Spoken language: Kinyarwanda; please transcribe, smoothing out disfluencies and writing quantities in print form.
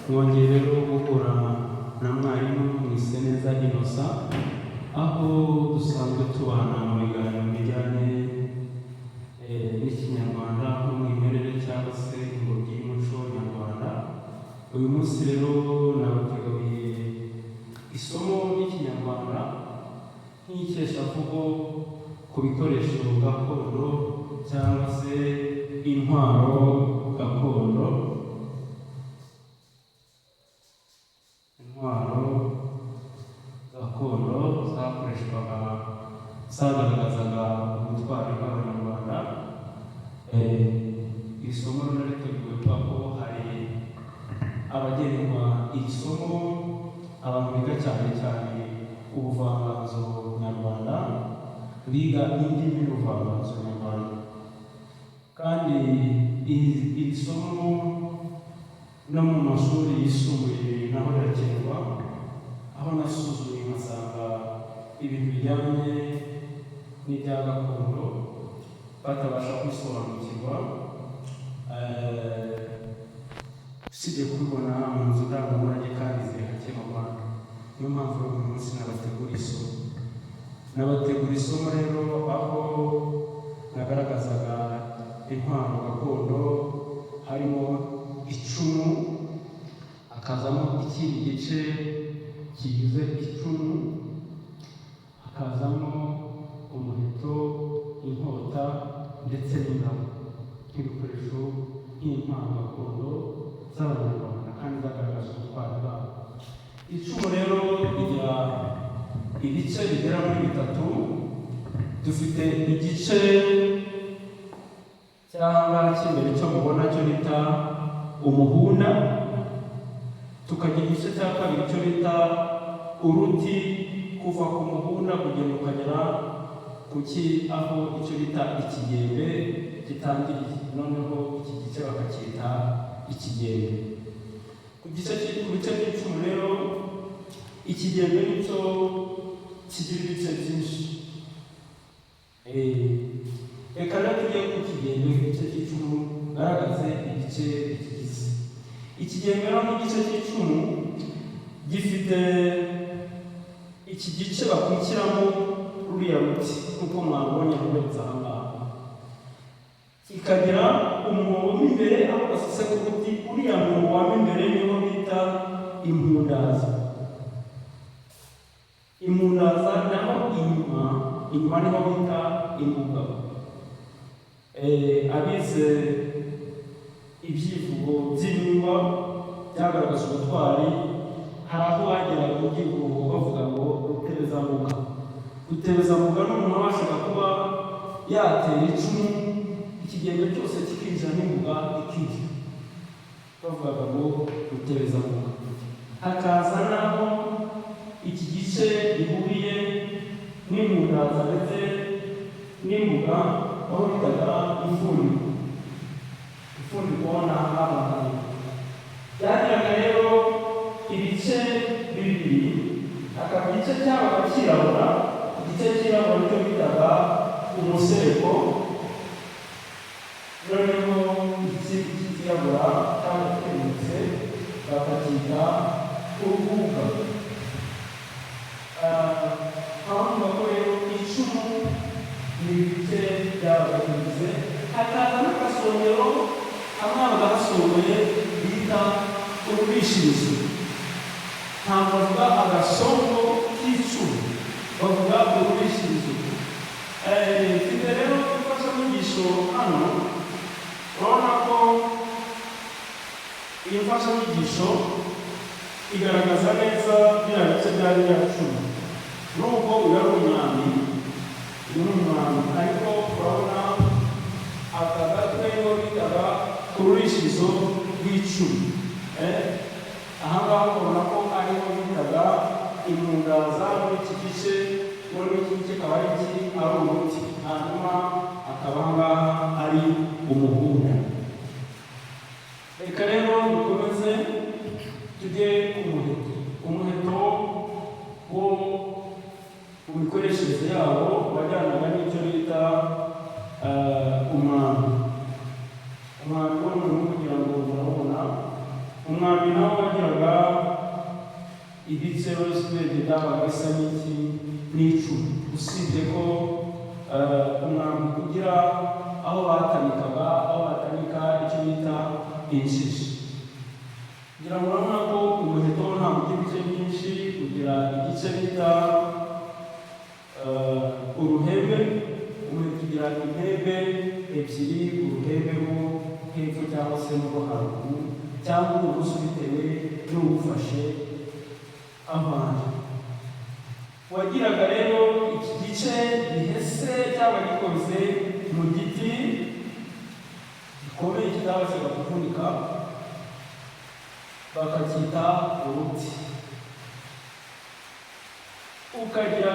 Twongeye rero guhura na mwarimu Mwiseneza Innocent, aho dusanzwe tubana mu biganiro bijyanye n'ikinyarwanda n'umwimerere cyangwa se ingobyi y'umuco nyarwanda. Uyu munsi rero nabateguriye isomo ry'ikinyarwanda nk'ikeshavugo ku bikoresho gakondo cyangwa se intwaro gakondo. Zakoreshwaga zagaragazaga ubutwari bw'abanyarwanda. Iri somo riteguwe kubera ko hari abagenerwa iri somo, abantu biga cyane cyane ubuvanganzo nyarwanda, biga indimi n'ubuvanganzo nyarwanda. Kandi iri somo no mu mashuri yisumbuye naho rirakenerwa, aho nasuzuye nkasanga ibintu bijyanye n'ibya gakondo batabasha kwisobanukirwa, usibye kubibona mu nzu ndangamurage kandi ziri hake mu Rwanda. Niyo mpamvu uyu munsi nabategura isomo rero, aho nagaragazaga intwaro gakondo, harimo icumu, hakazamo ikindi gice kigize icumu, hakazamo umuheto, inkota ndetse n'ingabo nk'ibikoresho nk'impano gakondo z'abanyarwanda kandi zagaragaza ubutwari bwabo. Icumu rero rigira ibice bigera muri bitatu. Dufite igice cyangwa cy'imbere cyo mubona cyo bita umuhunda, tukagira igice cya kabiri cyo bita uruti, kuva ku muhunda kugenda ukagera ku aho icyo bita ikigembe gitangiriye, noneho iki gice bakacyita ikigembe. Ku bice by'icumu rero, ikigembe nicyo kigira ibice byinshi. Reka rero tujye ku kigembe, igice cy'icumu garagaze ibice bikigize. Ikigembe rero n'igice cy'icumu gifite iki gice bakwikiramo ruriya ruti nk'uko mwabonye rwetse aha ngaha, kikagira umwobo w'imbere aho basise ku ruti. Uriya mwobo wamo imbere niho bita impundaza. Impundaza naho inyuma niho bita imbuga. Abize ibyivugo by'ibingwa byagaragaza ubutwari, hari aho bagera mu byivugo bavuga ngo rutebezamuga. Rutebezamuga ni umuntu wabashaga kuba yatera icumu, ikigembe cyose kikinjira n'imbuga ikinjira, bavugaga ngo rutebezamuga. Hakaza naho iki gice gihuriye n'impundaza ndetse n'imbuga, aho bitaga imfundiko. Imfundiko n'ahantu byagiraga rero ibice bibiri, hakaba igice cyabaga kirabura, igice kirabura nicyo bitaga umusereko, noneho igice kirabura cyangwa kirutse bakacyita urubuga. Abavuga ko rero icumu ni ibice byabaga bigize, hakaza n'agasongero hamwe habaga hasongoye bita urubishirizo. Ntabwo bavuga agasongo k'icumu, bavuga urubishirizo. Mfite rero imfashanyigisho hano, urabona ko iyi mfashanyigisho igaragaza neza biriya bice bya biriya cumu. Nubwo uyu ari umwami, ariko urabona aka gatwe niho bitaga urubishirizo rw'icumu. Aha ngaha ubona ko ariho bitaga impundaza muri iki gice, muri iki gice akaba ari umuti, hanyuma akaba aha ngaha ari umuhunda. Reka rero dukomeze tujye ku muheto. Umuheto wo mu mikoreshereze yawo wajyanaga n'icyo bita umwambi. Umwambi wo mu kugira ngo umwambi nawo wagiraga ibitsero z'ibende byabaga bisa n'icumi, usibye ko umwambi kugira aho batanika icyo bita injiji. kugira ngo urabona ko umuheto ntabwo ugira ibice byinshi, ugira igice bita uruhembe. Umuheto ugira impembe ebyiri, uruhembe rwo hepfo cyangwa se n'urwo haruguru cyangwa urubuso bitewe n'uwufashe amande. Wagiraga rero iki gice gihese cyangwa gikoze mu giti gikomeye kitabashaga kuvunika, bakacyita uruti. Ukagira